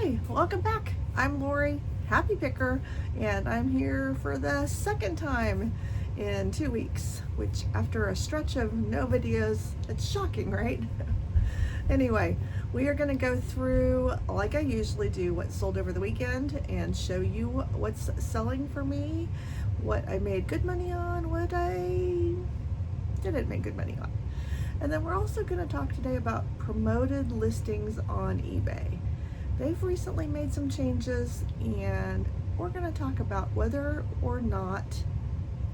Hi, welcome back. I'm Lori, Happy Picker, and I'm here for the second time in 2 weeks, which after a stretch of no videos, it's shocking, right? Anyway, we are going to go through, like I usually do, what sold over the weekend and show you what's selling for me, what I made good money on, what I didn't make good money on. And then we're also going to talk today about promoted listings on eBay. They've recently made some changes, and we're going to talk about whether or not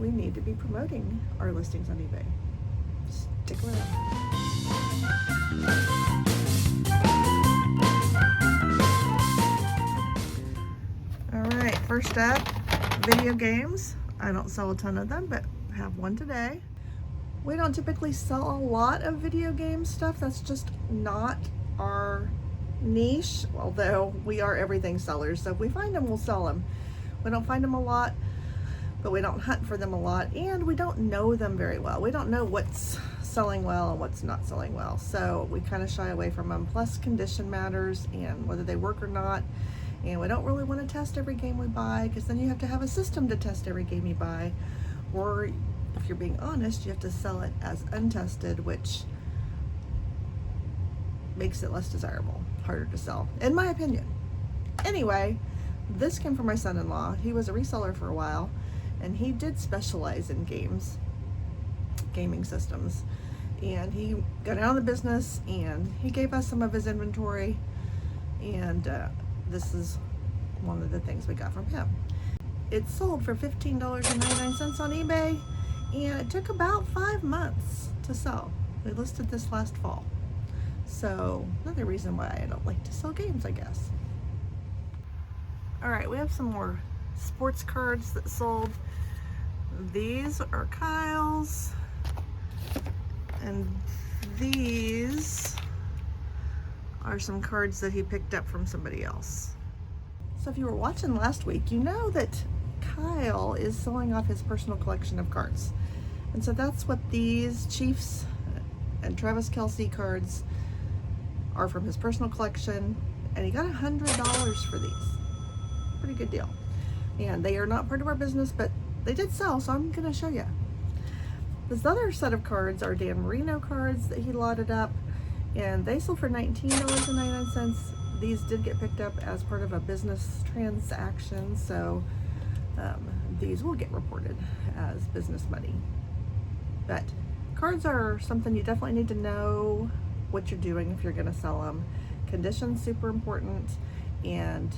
we need to be promoting our listings on eBay. Stick around. All right, first up, video games. I don't sell a ton of them, but I have one today. We don't typically sell a lot of video game stuff. That's just not our niche, although we are everything sellers. So if we find them, we'll sell them. We don't find them a lot, but we don't hunt for them a lot, and we don't know them very well. We don't know what's selling well and what's not selling well. So we kind of shy away from them. Plus condition matters and whether they work or not. And we don't really want to test every game we buy, because then you have to have a system to test every game you buy. Or if you're being honest, you have to sell it as untested, which makes it less desirable, harder to sell, in my opinion. Anyway, this came from my son-in-law. He was a reseller for a while, and he did specialize in gaming systems. And he got out of the business, and he gave us some of his inventory, and this is one of the things we got from him. It sold for $15.99 on eBay, and it took about 5 months to sell. We listed this last fall. So another reason why I don't like to sell games, I guess. All right, we have some more sports cards that sold. These are Kyle's, and these are some cards that he picked up from somebody else. So if you were watching last week, you know that Kyle is selling off his personal collection of cards. And so that's what these Chiefs and Travis Kelce cards are from his personal collection. And he got $100 for these. Pretty good deal. And they are not part of our business, but they did sell, so I'm gonna show you. This other set of cards are Dan Marino cards that he lotted up, and they sold for $19.99. These did get picked up as part of a business transaction, so these will get reported as business money. But cards are something you definitely need to know what you're doing if you're going to sell them. Conditions super important, and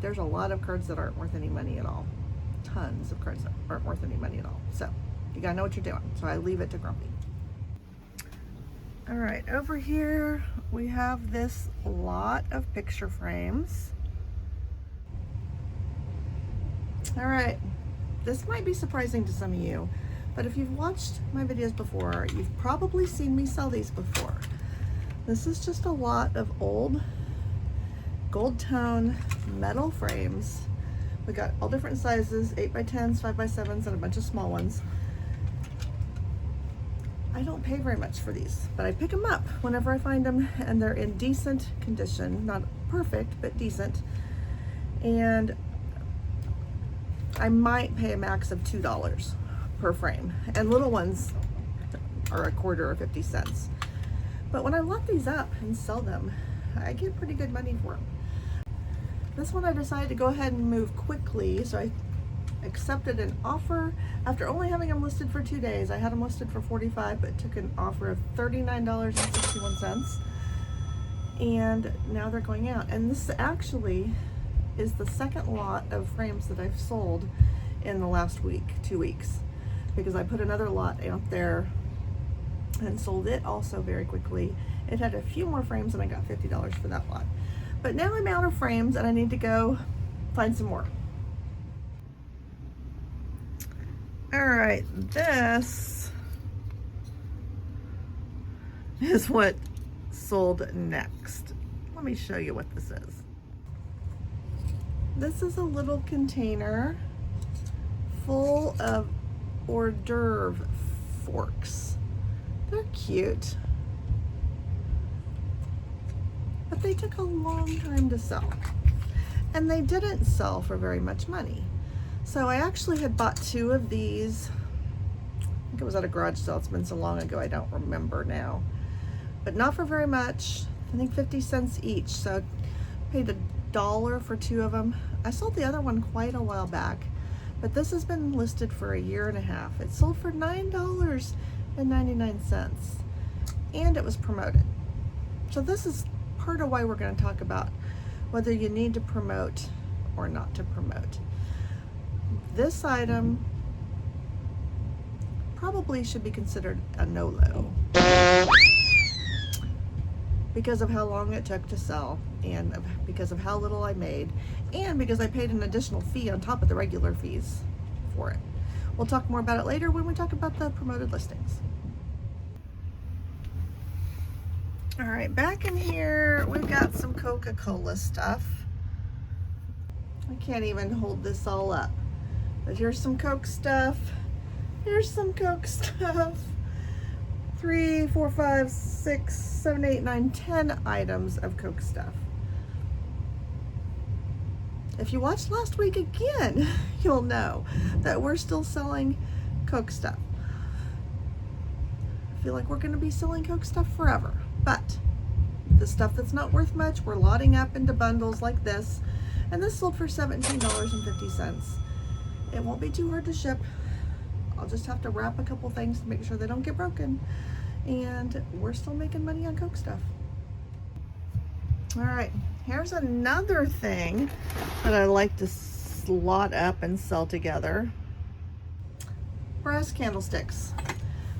there's a lot of cards that aren't worth any money at all. Tons of cards that aren't worth any money at all. So you gotta know what you're doing. So I leave it to Grumpy. All right, over here we have this lot of picture frames. All right, this might be surprising to some of you, but if you've watched my videos before, you've probably seen me sell these before. This is just a lot of old gold tone metal frames. We got all different sizes, 8x10s, 5x7s, and a bunch of small ones. I don't pay very much for these, but I pick them up whenever I find them, and they're in decent condition. Not perfect, but decent. And I might pay a max of $2 per frame. And little ones are a quarter or 50 cents. But when I lot these up and sell them, I get pretty good money for them. This one I decided to go ahead and move quickly, so I accepted an offer after only having them listed for 2 days. I had them listed for $45, but took an offer of $39.61, and now they're going out. And this actually is the second lot of frames that I've sold in the last week, 2 weeks, because I put another lot out there and sold it also very quickly. It had a few more frames, and I got $50 for that lot. But now I'm out of frames, and I need to go find some more. All right, this is what sold next. Let me show you what this is. This is a little container full of hors d'oeuvre forks. They're cute. But they took a long time to sell. And they didn't sell for very much money. So I actually had bought 2 of these. I think it was at a garage sale. It's been so long ago, I don't remember now. But not for very much. I think 50 cents each. So I paid $1 for 2 of them. I sold the other one quite a while back, but this has been listed for a year and a half. It sold for $9.99, and it was promoted. So this is part of why we're going to talk about whether you need to promote or not to promote. This item probably should be considered a no-lo because of how long it took to sell, and because of how little I made, and because I paid an additional fee on top of the regular fees for it. We'll talk more about it later when we talk about the promoted listings. All right, back in here, we've got some Coca-Cola stuff. I can't even hold this all up, but here's some Coke stuff. Here's some Coke stuff. 3, 4, 5, 6, 7, 8, 9, 10 items of Coke stuff. If you watched last week again, you'll know that we're still selling Coke stuff. I feel like we're going to be selling Coke stuff forever. But the stuff that's not worth much, we're lotting up into bundles like this. And this sold for $17.50. It won't be too hard to ship. I'll just have to wrap a couple things to make sure they don't get broken. And we're still making money on Coke stuff. All right, here's another thing that I like to slot up and sell together. Brass candlesticks.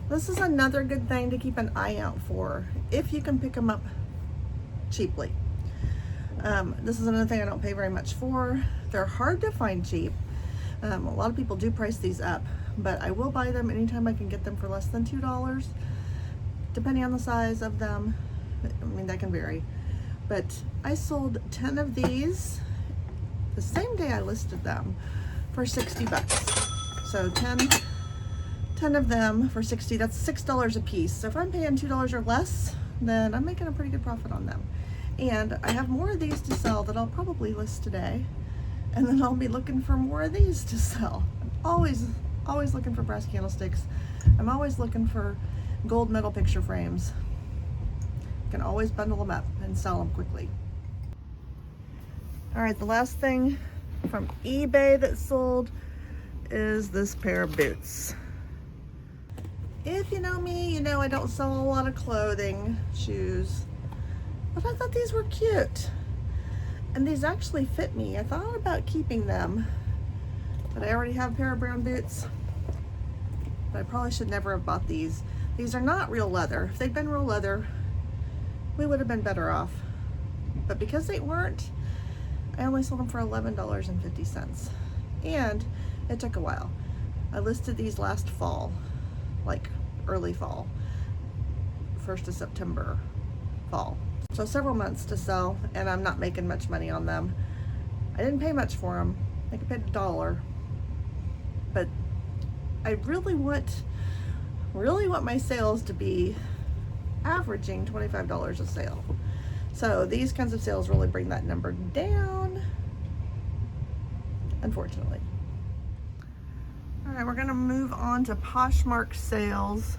This is another good thing to keep an eye out for if you can pick them up cheaply. This is another thing I don't pay very much for. They're hard to find cheap. A lot of people do price these up, but I will buy them anytime I can get them for less than $2, depending on the size of them. I mean, that can vary. But I sold 10 of these the same day I listed them for 60 bucks. So 10 of them for 60, that's $6 a piece. So if I'm paying $2 or less, then I'm making a pretty good profit on them. And I have more of these to sell that I'll probably list today. And then I'll be looking for more of these to sell. I'm always looking for brass candlesticks. I'm always looking for gold metal picture frames. You can always bundle them up and sell them quickly. All right, the last thing from eBay that sold is this pair of boots. If you know me, you know I don't sell a lot of clothing, shoes, but I thought these were cute. And these actually fit me. I thought about keeping them, but I already have a pair of brown boots. But I probably should never have bought these. These are not real leather. If they'd been real leather, we would have been better off. But because they weren't, I only sold them for $11.50. And it took a while. I listed these last fall, like early fall, 1st of September, fall. So several months to sell, and I'm not making much money on them. I didn't pay much for them. I think I paid $1. But I really want my sales to be averaging $25 a sale. So these kinds of sales really bring that number down, unfortunately. All right, we're gonna move on to Poshmark sales.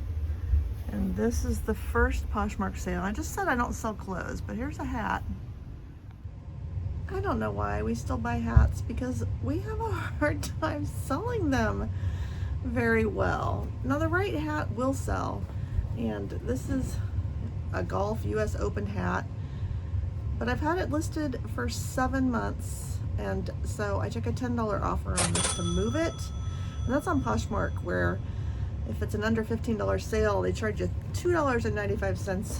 And this is the first Poshmark sale. I just said I don't sell clothes, but here's a hat. I don't know why we still buy hats, because we have a hard time selling them very well. Now the right hat will sell, and this is a golf US Open hat, but I've had it listed for 7 months, and so I took a $10 offer on this to move it. And that's on Poshmark, where if it's an under $15 sale, they charge you $2.95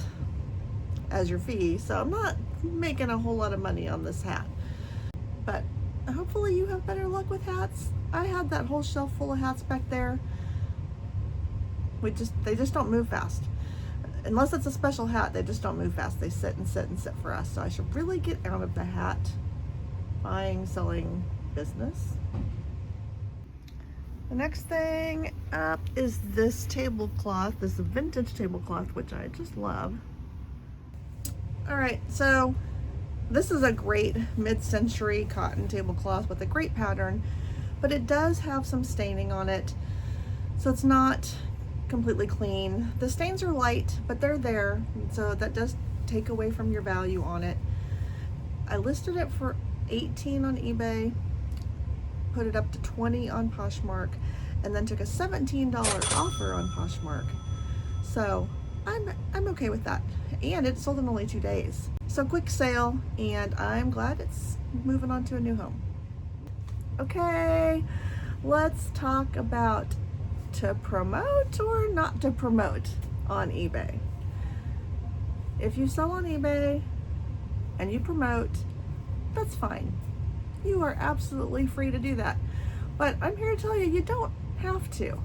as your fee. So I'm not making a whole lot of money on this hat. But hopefully you have better luck with hats. I had that whole shelf full of hats back there. They just don't move fast. Unless it's a special hat, they just don't move fast. They sit and sit and sit for us. So I should really get out of the hat buying, selling business. The next thing up is this tablecloth, this vintage tablecloth, which I just love. All right, so This is a great mid-century cotton tablecloth with a great pattern, but it does have some staining on it, so it's not completely clean. The stains are light, but they're there, so that does take away from your value on it. I listed it for $18 on eBay, put it up to $20 on Poshmark, and then took a $17 offer on Poshmark. So I'm okay with that. And it sold in only 2 days. So quick sale, and I'm glad it's moving on to a new home. Okay, let's talk about to promote or not to promote on eBay. If you sell on eBay and you promote, that's fine. You are absolutely free to do that. But I'm here to tell you, you don't have to.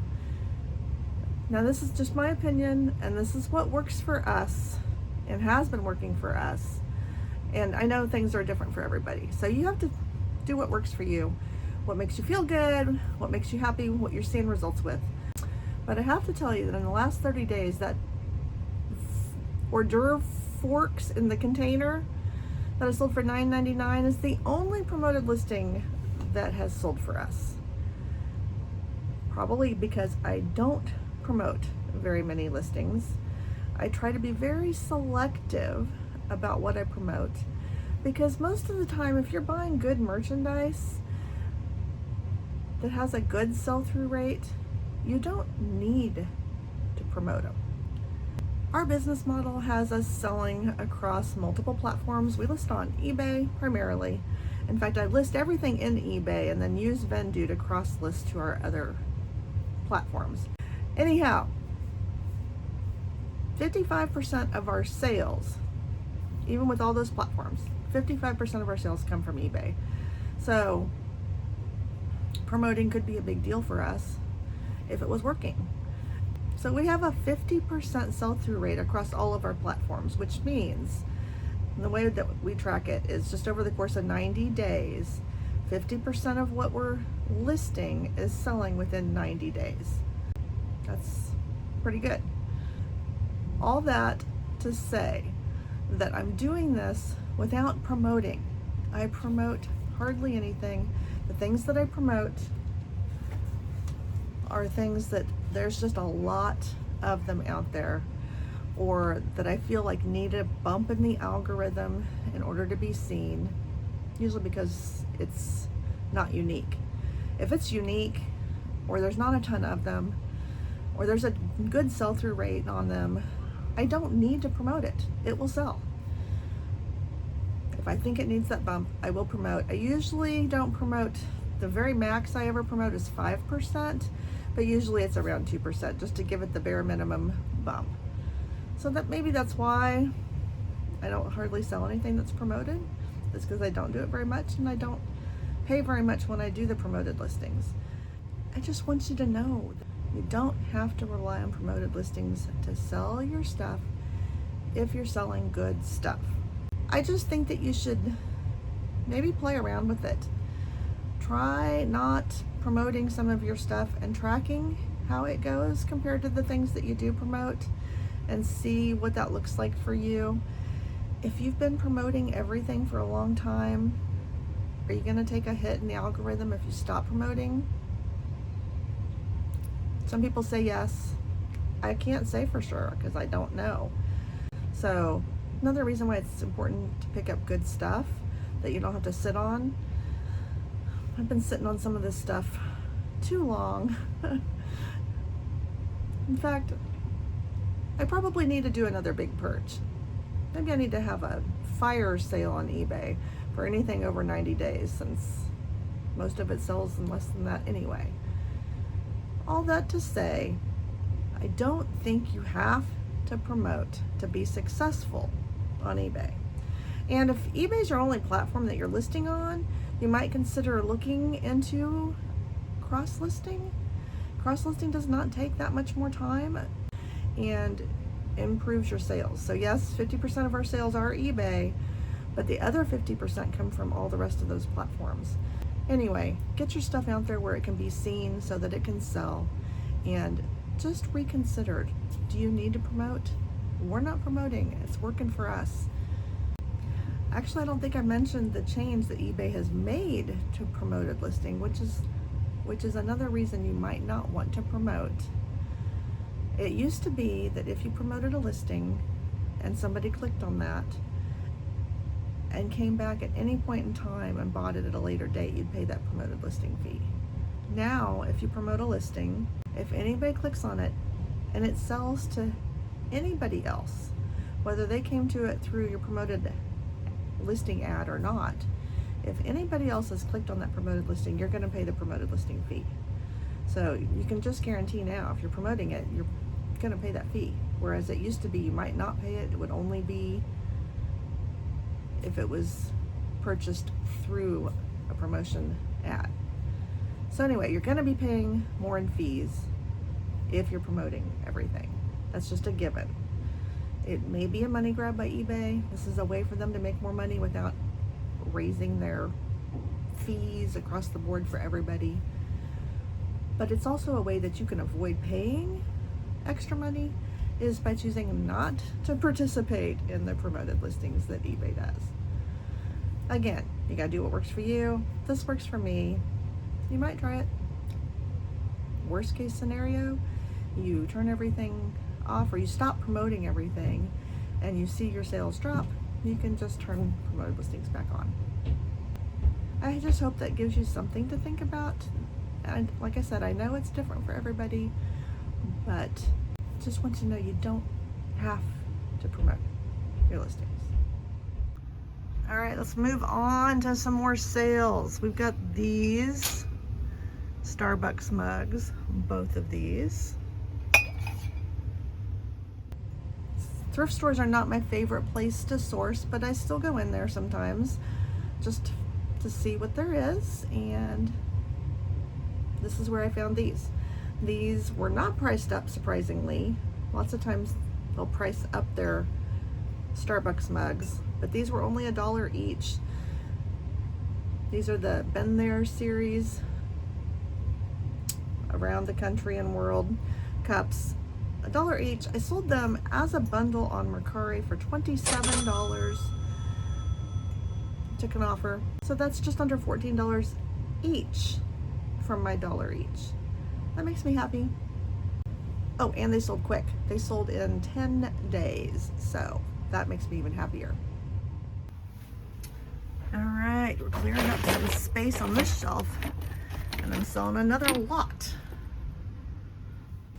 Now, this is just my opinion, and this is what works for us and has been working for us. And I know things are different for everybody. So you have to do what works for you, what makes you feel good, what makes you happy, what you're seeing results with. But I have to tell you that in the last 30 days, that hors d'oeuvre forks in the container that I sold for $9.99 is the only promoted listing that has sold for us. Probably because I don't promote very many listings. I try to be very selective about what I promote, because most of the time, if you're buying good merchandise that has a good sell-through rate, you don't need to promote them. Our business model has us selling across multiple platforms. We list on eBay primarily. In fact, I list everything in eBay and then use Vendoo to cross-list to our other platforms. Anyhow, 55% of our sales, even with all those platforms, 55% of our sales come from eBay. So promoting could be a big deal for us if it was working. So we have a 50% sell-through rate across all of our platforms, which means the way that we track it is just over the course of 90 days, 50% of what we're listing is selling within 90 days. That's pretty good. All that to say that I'm doing this without promoting. I promote hardly anything. The things that I promote are things that there's just a lot of them out there, or that I feel like need a bump in the algorithm in order to be seen, usually because it's not unique. If it's unique, or there's not a ton of them, or there's a good sell-through rate on them, I don't need to promote it. It will sell. If I think it needs that bump, I will promote. I usually don't promote. The very max I ever promote is 5%, but usually it's around 2%, just to give it the bare minimum bump. So that maybe that's why I don't hardly sell anything that's promoted. It's because I don't do it very much, and I don't pay very much when I do the promoted listings. I just want you to know that you don't have to rely on promoted listings to sell your stuff if you're selling good stuff. I just think that you should maybe play around with it. Try not promoting some of your stuff and tracking how it goes compared to the things that you do promote, and see what that looks like for you. If you've been promoting everything for a long time, are you going to take a hit in the algorithm if you stop promoting? Some people say yes. I can't say for sure because I don't know. So another reason why it's important to pick up good stuff that you don't have to sit on. I've been sitting on some of this stuff too long. In fact, I probably need to do another big purge. Maybe I need to have a fire sale on eBay for anything over 90 days, since most of it sells in less than that anyway. All that to say, I don't think you have to promote to be successful on eBay. And if eBay's your only platform that you're listing on, you might consider looking into cross-listing. Cross-listing does not take that much more time and improves your sales. So yes, 50% of our sales are eBay, but the other 50% come from all the rest of those platforms. Anyway, get your stuff out there where it can be seen so that it can sell, and just reconsider. Do you need to promote? We're not promoting. It's working for us. Actually, I don't think I mentioned the change that eBay has made to promoted listing, which is another reason you might not want to promote. It used to be that if you promoted a listing and somebody clicked on that and came back at any point in time and bought it at a later date, you'd pay that promoted listing fee. Now, if you promote a listing, if anybody clicks on it and it sells to anybody else, whether they came to it through your promoted listing ad or not, if anybody else has clicked on that promoted listing, you're going to pay the promoted listing fee. So you can just guarantee now, if you're promoting it, you're going to pay that fee. Whereas it used to be you might not pay it. It would only be if it was purchased through a promotion ad. So anyway, you're going to be paying more in fees if you're promoting everything. That's just a given. It may be a money grab by eBay. This is a way for them to make more money without raising their fees across the board for everybody. But it's also a way that you can avoid paying extra money, is by choosing not to participate in the promoted listings that eBay does. Again, you gotta do what works for you. This works for me. You might try it. Worst case scenario, you turn everything off or you stop promoting everything and you see your sales drop, you can just turn promoted listings back on. I just hope that gives you something to think about. And like I said, I know it's different for everybody, but just want you to know you don't have to promote your listings. All right, let's move on to some more sales. We've got these Starbucks mugs, both of these. Thrift stores are not my favorite place to source, but I still go in there sometimes just to see what there is, and this is where I found these. These were not priced up, surprisingly. Lots of times they'll price up their Starbucks mugs, but these were only $1 each. These are the Been There series, around the country and world cups. $1 each. I sold them as a bundle on Mercari for $27. Took an offer. So that's just under $14 each from my $1 each. That makes me happy. Oh, and they sold quick. They sold in 10 days. So that makes me even happier. All right, we're clearing up some space on this shelf and I'm selling another lot.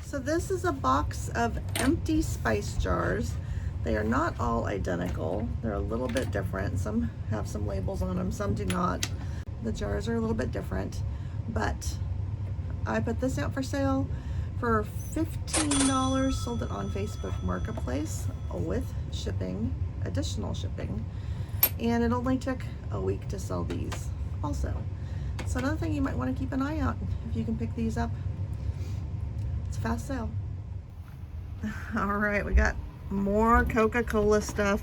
So this is a box of empty spice jars. They are not all identical. They're a little bit different. Some have some labels on them, some do not. The jars are a little bit different, but I put this out for sale for $15, sold it on Facebook Marketplace with shipping, additional shipping, and it only took a week to sell these also. So another thing you might want to keep an eye out if you can pick these up. It's a fast sale. All right, we got more Coca-Cola stuff.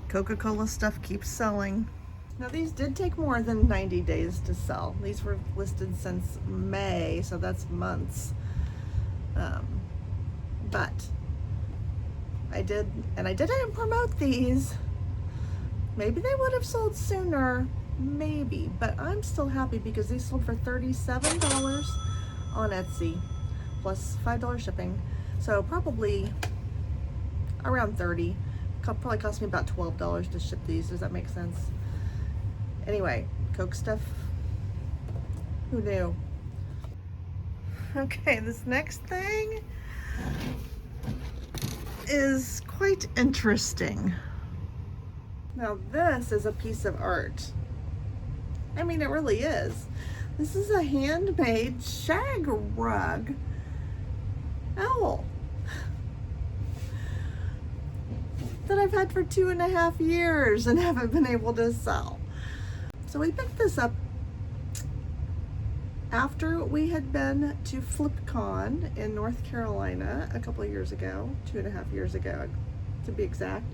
Coca-Cola stuff keeps selling. Now these did take more than 90 days to sell. These were listed since May, so that's months. But I didn't promote these. Maybe they would have sold sooner, maybe, but I'm still happy because these sold for $37 on Etsy plus $5 shipping. So probably around $30. Probably cost me about $12 to ship these. Does that make sense? Anyway, Coke stuff, who knew? Okay, this next thing is quite interesting. Now this is a piece of art. I mean, it really is. This is a handmade shag rug owl that I've had for 2.5 years and haven't been able to sell. So we picked this up after we had been to FlipCon in North Carolina a couple of years ago, 2.5 years ago to be exact.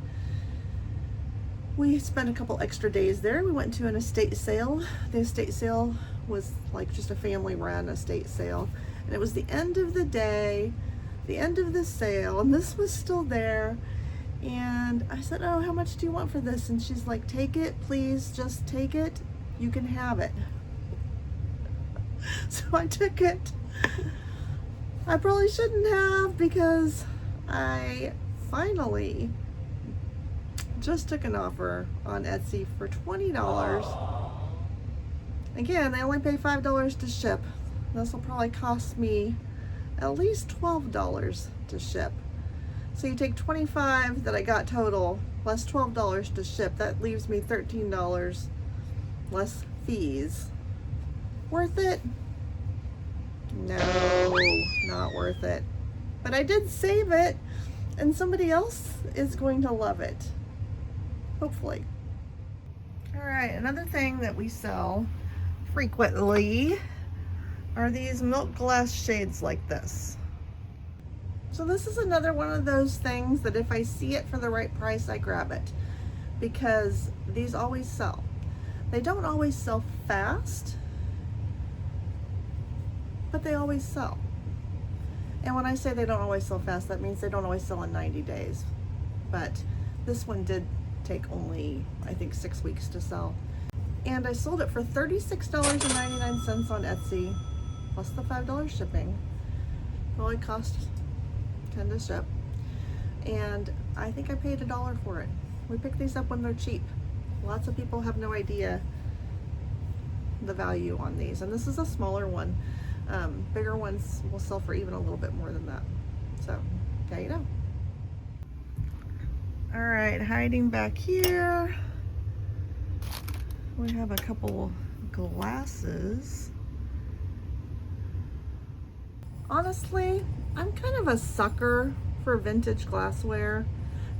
We spent a couple extra days there. We went to an estate sale. The estate sale was like just a family run estate sale. And it was the end of the day, the end of the sale, and this was still there. And I said, oh, how much do you want for this? And she's like, take it, please, just take it. You can have it. So I took it. I probably shouldn't have, because I finally just took an offer on Etsy for $20. Again, they only pay $5 to ship. This will probably cost me at least $12 to ship. So you take $25 that I got total, less $12 to ship. That leaves me $13 less fees. Worth it? No, not worth it. But I did save it, and somebody else is going to love it. Hopefully. All right, another thing that we sell frequently are these milk glass shades like this. So this is another one of those things that if I see it for the right price, I grab it, because these always sell. They don't always sell fast, but they always sell. And when I say they don't always sell fast, that means they don't always sell in 90 days. But this one did take only, I think, 6 weeks to sell. And I sold it for $36.99 on Etsy, plus the $5 shipping. Probably cost $10 to ship. And I think I paid $1 for it. We pick these up when they're cheap. Lots of people have no idea the value on these. And this is a smaller one. Bigger ones will sell for even a little bit more than that. So, there you go. All right, hiding back here, we have a couple glasses. Honestly, I'm kind of a sucker for vintage glassware.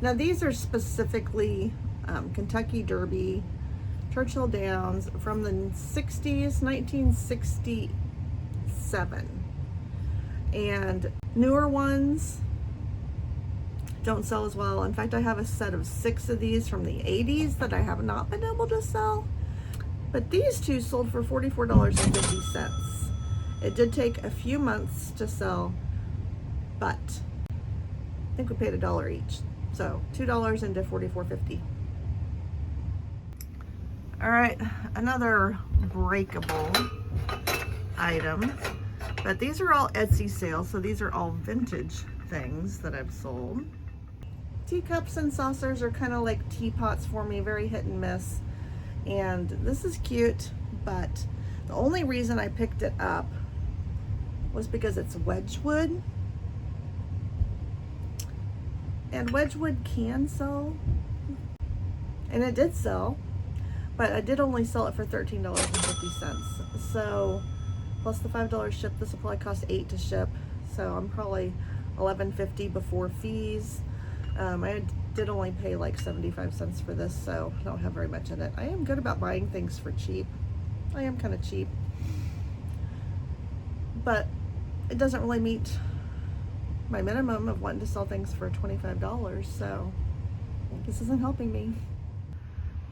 Now these are specifically Kentucky Derby, Churchill Downs from the 60s, 1967. And newer ones don't sell as well. In fact, I have a set of 6 of these from the 80s that I have not been able to sell. But these two sold for $44.50. It did take a few months to sell, but I think we paid $1 each. So $2 into $44.50. All right, another breakable item, but these are all Etsy sales, so these are all vintage things that I've sold. Teacups and saucers are kind of like teapots for me, very hit and miss. And this is cute, but the only reason I picked it up was because it's Wedgwood. And Wedgwood can sell, and it did sell, but I did only sell it for $13.50. So plus the $5 ship, this will probably cost $8 to ship. So I'm probably $11.50 before fees. I did only pay like 75 cents for this, so I don't have very much in it. I am good about buying things for cheap. I am kind of cheap, but it doesn't really meet my minimum of wanting to sell things for $25, so this isn't helping me.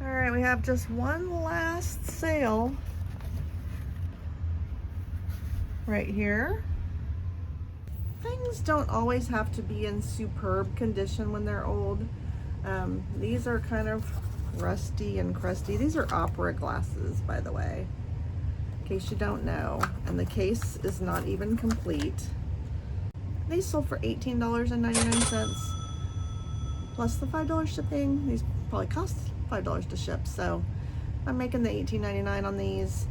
All right, we have just one last sale right here. Things don't always have to be in superb condition when they're old. These are kind of rusty and crusty. These are opera glasses, by the way, in case you don't know. And the case is not even complete. These sold for $18.99 plus the $5 shipping. These probably cost $5 to ship, so I'm making the $18.99 on these.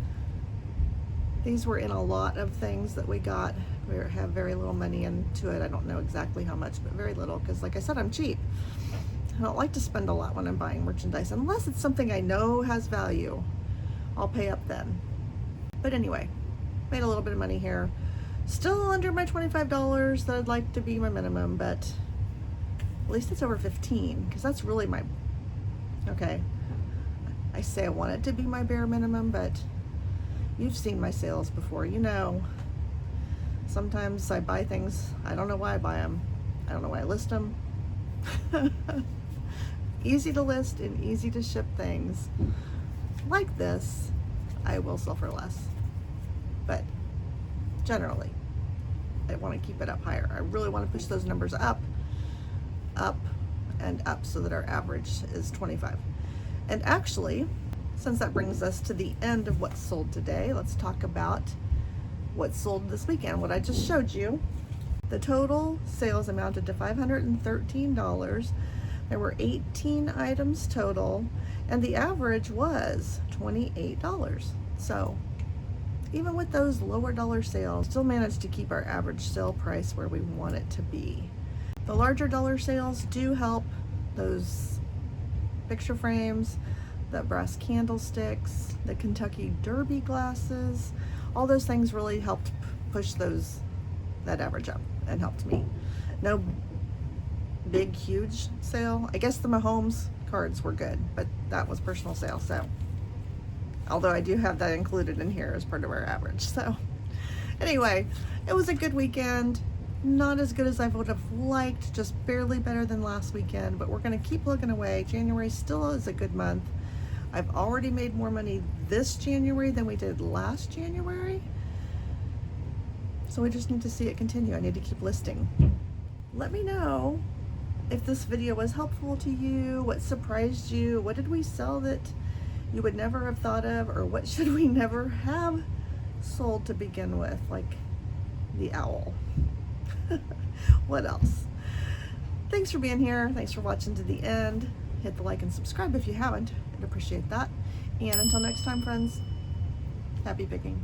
These were in a lot of things that we got. We have very little money into it. I don't know exactly how much, but very little, because like I said, I'm cheap. I don't like to spend a lot when I'm buying merchandise, unless it's something I know has value. I'll pay up then. But anyway, made a little bit of money here. Still under my $25 that I'd like to be my minimum, but at least it's over 15, because that's really my, okay, I say I want it to be my bare minimum, but you've seen my sales before. You know, sometimes I buy things, I don't know why I buy them. I don't know why I list them. Easy to list and easy to ship things like this, I will sell for less. But generally, I want to keep it up higher. I really want to push those numbers up, and up so that our average is 25. And actually, since that brings us to the end of what's sold today, let's talk about what's sold this weekend. What I just showed you, the total sales amounted to $513. There were 18 items total, and the average was $28. So even with those lower dollar sales, still managed to keep our average sale price where we want it to be. The larger dollar sales do help. Those picture frames, the brass candlesticks, the Kentucky Derby glasses, all those things really helped push that average up and helped me. No big, huge sale. I guess the Mahomes cards were good, but that was personal sale, so although I do have that included in here as part of our average. So anyway, it was a good weekend. Not as good as I would have liked, just barely better than last weekend, but we're going to keep plugging away. January still is a good month. I've already made more money this January than we did last January, so we just need to see it continue. I need to keep listing. Let me know if this video was helpful to you, what surprised you, what did we sell that you would never have thought of, or what should we never have sold to begin with, like the owl. What else? Thanks for being here. Thanks for watching to the end. Hit the like and subscribe if you haven't. I'd appreciate that. And until next time, friends, happy picking.